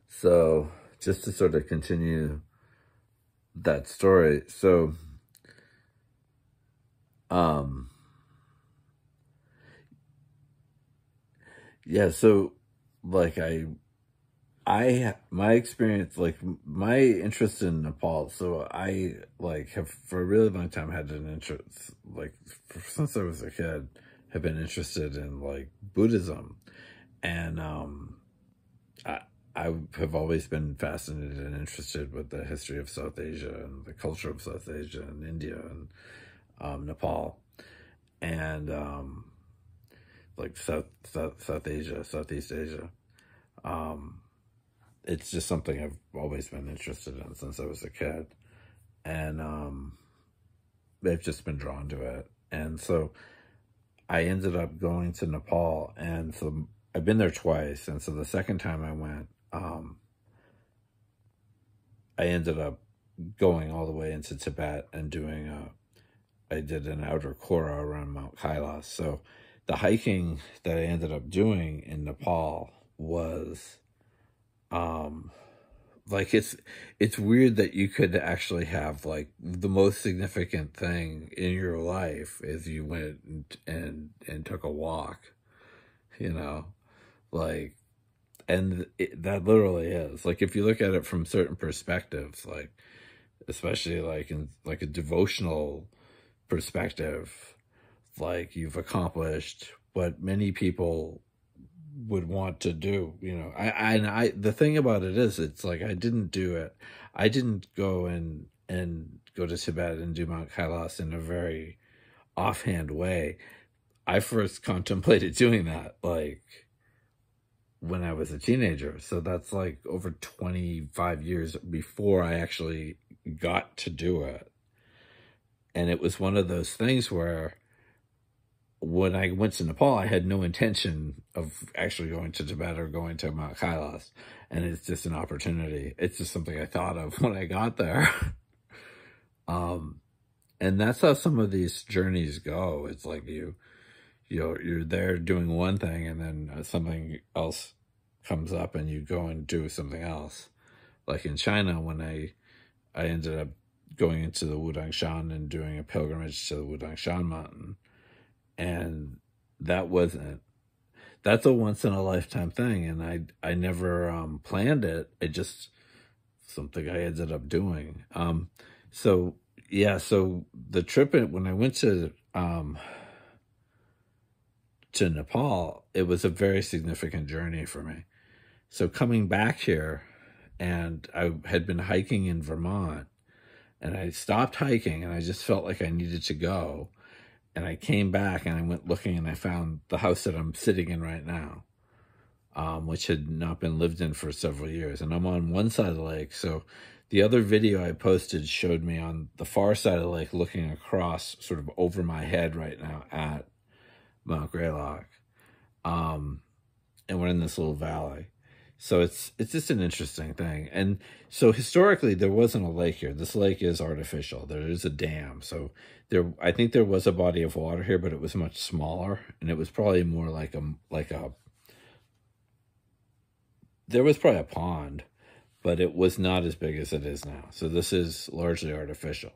So just to sort of continue that story. So, um, yeah, so like my experience, like my interest in Nepal. So I like have for a really long time had an interest, like since I was a kid, have been interested in like Buddhism. And, I, I have always been fascinated and interested with the history of South Asia and the culture of South Asia and India and, Nepal and, like South Asia, Southeast Asia. Um, it's just something I've always been interested in since I was a kid, and I've just been drawn to it. And so I ended up going to Nepal, and so I've been there twice. And so the second time I went, I ended up going all the way into Tibet and I did an outer Kora around Mount Kailas. So the hiking that I ended up doing in Nepal was, um, like it's weird that you could actually have like the most significant thing in your life is you went and took a walk, you know, like, and that literally is like, if you look at it from certain perspectives, like especially like in like a devotional perspective, like you've accomplished what many people would want to do, you know. I the thing about it is, it's like I didn't do it. I didn't go and go to Tibet and do Mount Kailas in a very offhand way. I first contemplated doing that like when I was a teenager. So that's like over 25 years before I actually got to do it. And it was one of those things where when I went to Nepal, I had no intention of actually going to Tibet or going to Mount Kailas. And it's just an opportunity. It's just something I thought of when I got there. um, and that's how some of these journeys go. It's like you're there doing one thing, and then something else comes up and you go and do something else. Like in China, when I ended up going into the Wudangshan and doing a pilgrimage to the Wudangshan mountain. And that's a once in a lifetime thing. And I never planned it. It just something I ended up doing. So yeah, so the trip when I went to Nepal, it was a very significant journey for me. So coming back here, and I had been hiking in Vermont, and I stopped hiking and I just felt like I needed to go. And I came back and I went looking and I found the house that I'm sitting in right now, which had not been lived in for several years. And I'm on one side of the lake. So the other video I posted showed me on the far side of the lake looking across sort of over my head right now at Mount Greylock. And we're in this little valley. So it's just an interesting thing. And so historically there wasn't a lake here. This lake is artificial. There is a dam. So I think there was a body of water here, but it was much smaller, and it was probably more like a there was probably a pond, but it was not as big as it is now. So this is largely artificial.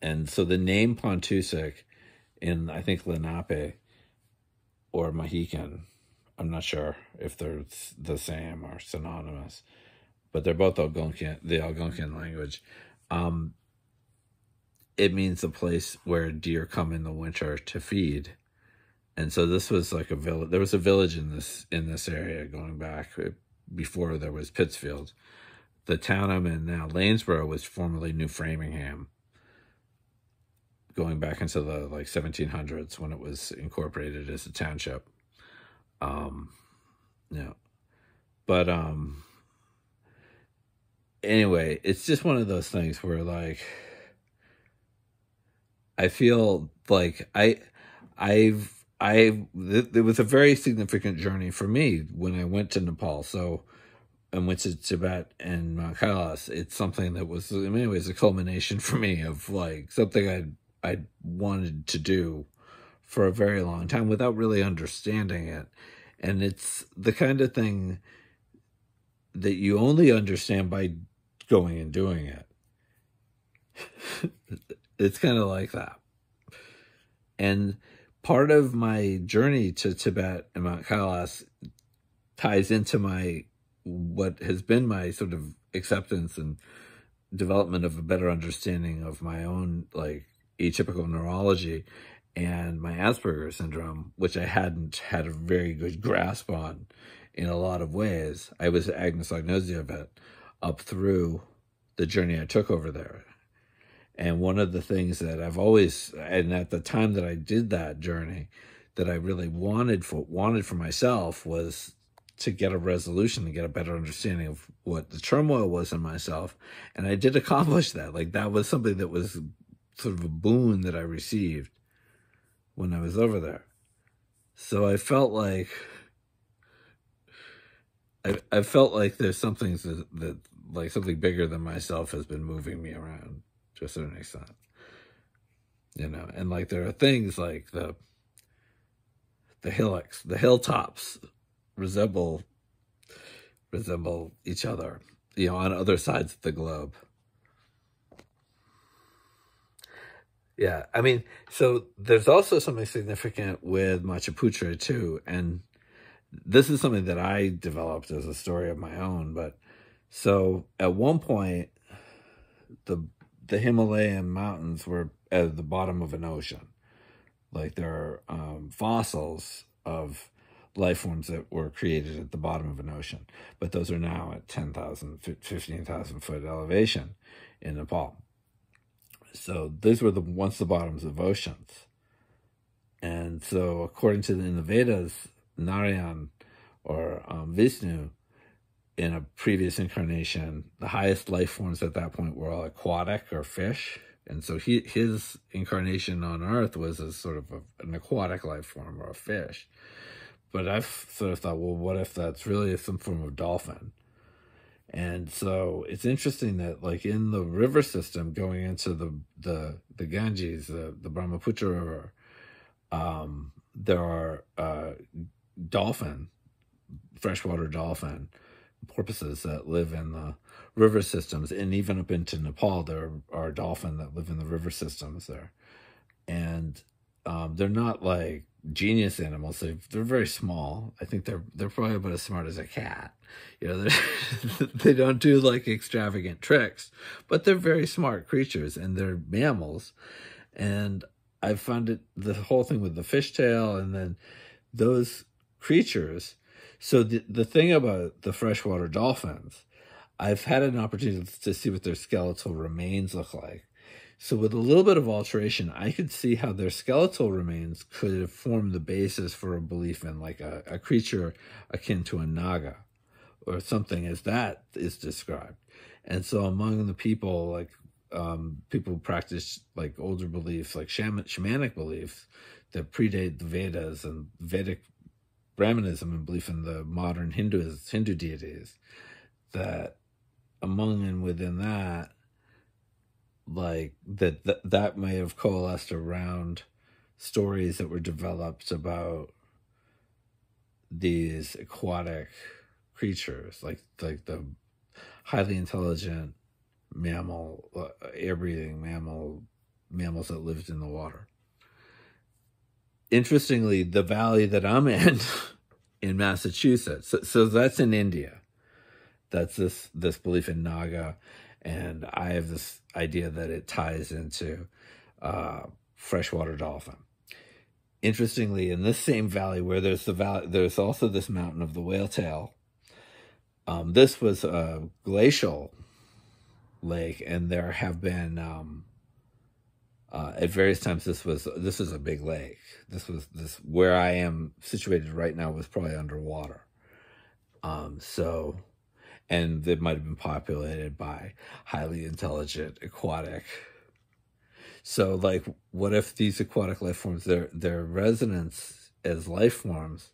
And so the name Pontusik in, I think, Lenape or Mohican, I'm not sure if they're the same or synonymous, but they're both Algonquian, the Algonquian language. It means a place where deer come in the winter to feed. And so this was like a village. There was a village in this area going back before there was Pittsfield. The town I'm in now, Lanesboro, was formerly New Framingham, going back into the like 1700s when it was incorporated as a township. Yeah. But anyway, it's just one of those things where like I feel like it was a very significant journey for me when I went to Nepal. So I went to Tibet and Mount Kailas. It's something that was in many ways a culmination for me of like something I wanted to do for a very long time without really understanding it. And it's the kind of thing that you only understand by going and doing it. It's kind of like that. And part of my journey to Tibet and Mount Kailash ties into what has been my sort of acceptance and development of a better understanding of my own like atypical neurology and my Asperger's syndrome, which I hadn't had a very good grasp on in a lot of ways. I was agnosognosia of it up through the journey I took over there. And one of the things that I've always, and at the time that I did that journey, that I really wanted for myself was to get a resolution, to get a better understanding of what the turmoil was in myself. And I did accomplish that. Like that was something that was sort of a boon that I received when I was over there. So I felt like there's something that like something bigger than myself has been moving me around to a certain extent, you know. And like there are things like the hilltops resemble each other, you know, on other sides of the globe. Yeah, I mean, so there's also something significant with Machu Picchu too, and this is something that I developed as a story of my own. But so at one point, the Himalayan mountains were at the bottom of an ocean. Like there are fossils of life forms that were created at the bottom of an ocean, but those are now at 10,000, 15,000 foot elevation in Nepal. So these were once the bottoms of oceans. And so according to the Vedas, Narayan or Vishnu, in a previous incarnation, the highest life forms at that point were all aquatic or fish. And so his incarnation on Earth was as sort of an aquatic life form or a fish. But I've sort of thought, well, what if that's really some form of dolphin? And so it's interesting that like in the river system going into the Ganges, the Brahmaputra River, there are freshwater dolphin porpoises that live in the river systems, and even up into Nepal there are dolphin that live in the river systems there. And they're not like genius animals. They're very small. I think they're probably about as smart as a cat. You know, they don't do like extravagant tricks, but they're very smart creatures, and they're mammals. And I found it, the whole thing with the fishtail and then those creatures. So the thing about the freshwater dolphins, I've had an opportunity to see what their skeletal remains look like. So with a little bit of alteration, I could see how their skeletal remains could have formed the basis for a belief in like a creature akin to a naga or something as that is described. And so among the people, like people practice like older beliefs, like shamanic beliefs that predate the Vedas and Vedic Brahmanism and belief in the modern Hindu deities, that among and within that, like that may have coalesced around stories that were developed about these aquatic creatures, like the highly intelligent mammal, air-breathing mammals that lived in the water. Interestingly, the valley that I'm in Massachusetts, so that's in India. That's this belief in Naga, and I have this idea that it ties into freshwater dolphin. Interestingly, in this same valley where there's also this mountain of the whale tail. This was a glacial lake, and there have been at various times this was a big lake. This where I am situated right now was probably underwater. And it might have been populated by highly intelligent aquatic. So like, what if these aquatic life forms, their resonance as life forms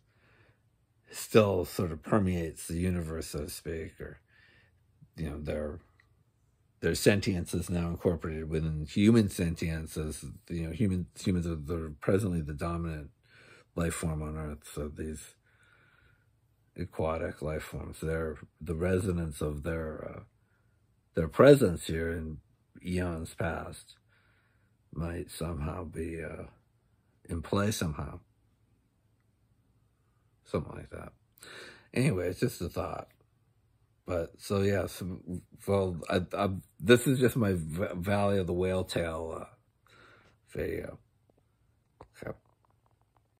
still sort of permeates the universe, so to speak, or, you know, their sentience is now incorporated within human sentience, as, you know, humans are presently the dominant life form on Earth. So aquatic life forms. They're the resonance of their presence here in eons past might somehow be in play somehow. Something like that. Anyway, it's just a thought. But, so yeah, well, this is just my Valley of the Whale Tail video.